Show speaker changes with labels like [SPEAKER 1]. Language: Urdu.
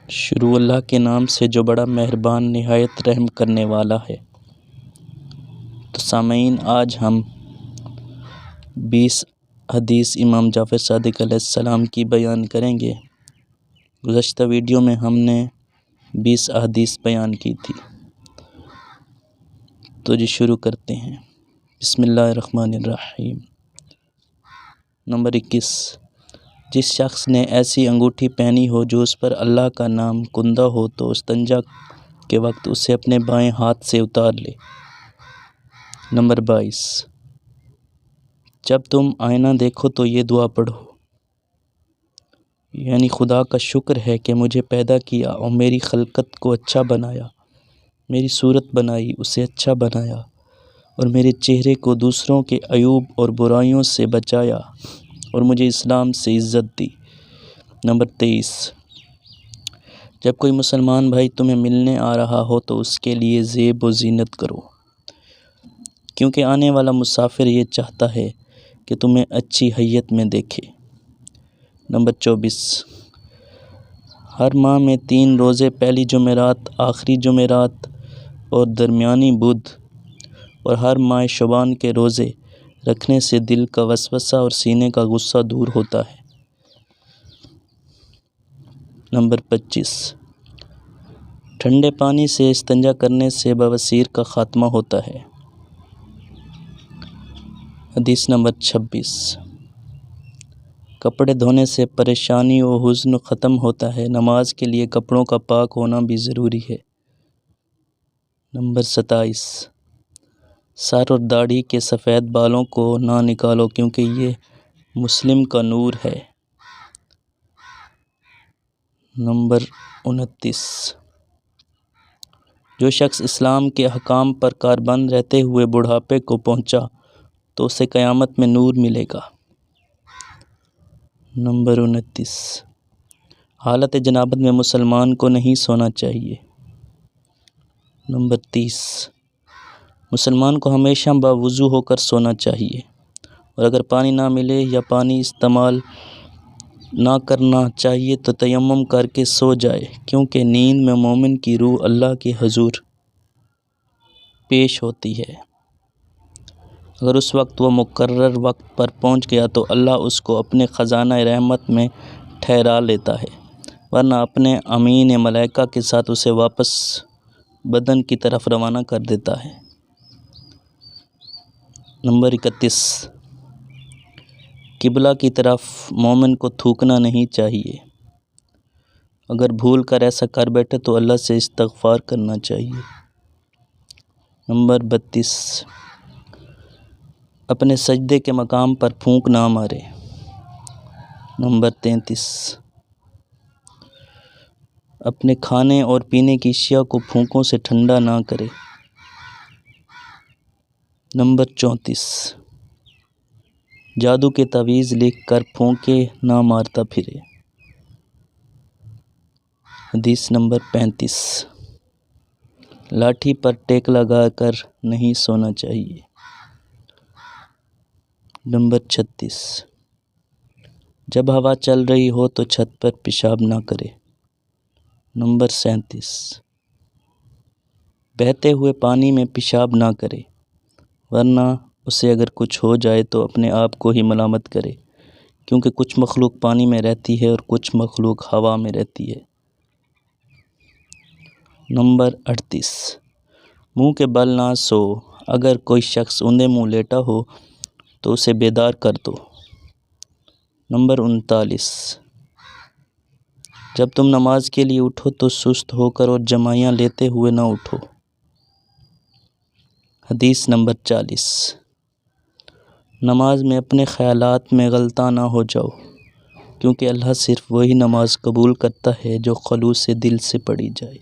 [SPEAKER 1] شروع اللہ کے نام سے جو بڑا مہربان نہایت رحم کرنے والا ہے۔ تو سامعین، آج ہم 20 حدیث امام جعفر صادق علیہ السلام کی بیان کریں گے۔ گزشتہ ویڈیو میں ہم نے 20 احادیث بیان کی تھی۔ تو شروع کرتے ہیں۔ بسم اللہ الرحمن الرحیم۔ نمبر 21، جس شخص نے ایسی انگوٹھی پہنی ہو جو اس پر اللہ کا نام کندہ ہو تو استنجا کے وقت اسے اپنے بائیں ہاتھ سے اتار لے۔ نمبر 22، جب تم آئینہ دیکھو تو یہ دعا پڑھو، یعنی خدا کا شکر ہے کہ مجھے پیدا کیا اور میری خلقت کو اچھا بنایا، میری صورت بنائی اسے اچھا بنایا، اور میرے چہرے کو دوسروں کے عیوب اور برائیوں سے بچایا اور مجھے اسلام سے عزت دی۔ نمبر 23، جب کوئی مسلمان بھائی تمہیں ملنے آ رہا ہو تو اس کے لیے زیب و زینت کرو، کیونکہ آنے والا مسافر یہ چاہتا ہے کہ تمہیں اچھی حیت میں دیکھے۔ نمبر 24، ہر ماہ میں 3 روزے، پہلی جمعرات، آخری جمعرات اور درمیانی بدھ، اور ہر ماہ شعبان کے روزے رکھنے سے دل کا وسوسہ اور سینے کا غصہ دور ہوتا ہے۔ نمبر 25، ٹھنڈے پانی سے استنجا کرنے سے بواسیر کا خاتمہ ہوتا ہے۔ حدیث نمبر 26، کپڑے دھونے سے پریشانی و حزن ختم ہوتا ہے، نماز کے لیے کپڑوں کا پاک ہونا بھی ضروری ہے۔ نمبر 27، سر اور داڑھی کے سفید بالوں کو نہ نکالو کیونکہ یہ مسلم کا نور ہے۔ نمبر 29، جو شخص اسلام کے احکام پر کاربند رہتے ہوئے بڑھاپے کو پہنچا تو اسے قیامت میں نور ملے گا۔ نمبر 29، حالت جنابت میں مسلمان کو نہیں سونا چاہیے۔ نمبر 30، مسلمان کو ہمیشہ باوضو ہو کر سونا چاہیے، اور اگر پانی نہ ملے یا پانی استعمال نہ کرنا چاہیے تو تیمم کر کے سو جائے، کیونکہ نیند میں مومن کی روح اللہ کے حضور پیش ہوتی ہے۔ اگر اس وقت وہ مقرر وقت پر پہنچ گیا تو اللہ اس کو اپنے خزانہ رحمت میں ٹھہرا لیتا ہے، ورنہ اپنے امین ملائکہ کے ساتھ اسے واپس بدن کی طرف روانہ کر دیتا ہے۔ نمبر 31، قبلہ کی طرف مومن کو تھوکنا نہیں چاہیے، اگر بھول کر ایسا کر بیٹھے تو اللہ سے استغفار کرنا چاہیے۔ نمبر 32، اپنے سجدے کے مقام پر پھونک نہ مارے۔ نمبر 33، اپنے کھانے اور پینے کی اشیاء کو پھونکوں سے ٹھنڈا نہ کرے۔ نمبر 34، جادو کے تعویذ لکھ کر پھونکے نہ مارتا پھرے۔ حدیث نمبر 35، لاٹھی پر ٹیک لگا کر نہیں سونا چاہیے۔ نمبر 36، جب ہوا چل رہی ہو تو چھت پر پیشاب نہ کرے۔ نمبر 37، بہتے ہوئے پانی میں پیشاب نہ کرے، ورنہ اسے اگر کچھ ہو جائے تو اپنے آپ کو ہی ملامت کرے، کیونکہ کچھ مخلوق پانی میں رہتی ہے اور کچھ مخلوق ہوا میں رہتی ہے۔ نمبر 38، منہ کے بل نہ سو، اگر کوئی شخص اوندے منہ لیٹا ہو تو اسے بیدار کر دو۔ نمبر 39، جب تم نماز کے لیے اٹھو تو سست ہو کر اور جمائیاں لیتے ہوئے نہ اٹھو۔ حدیث نمبر 40، نماز میں اپنے خیالات میں غلطاں نہ ہو جاؤ، کیونکہ اللہ صرف وہی نماز قبول کرتا ہے جو خلوص دل سے پڑھی جائے۔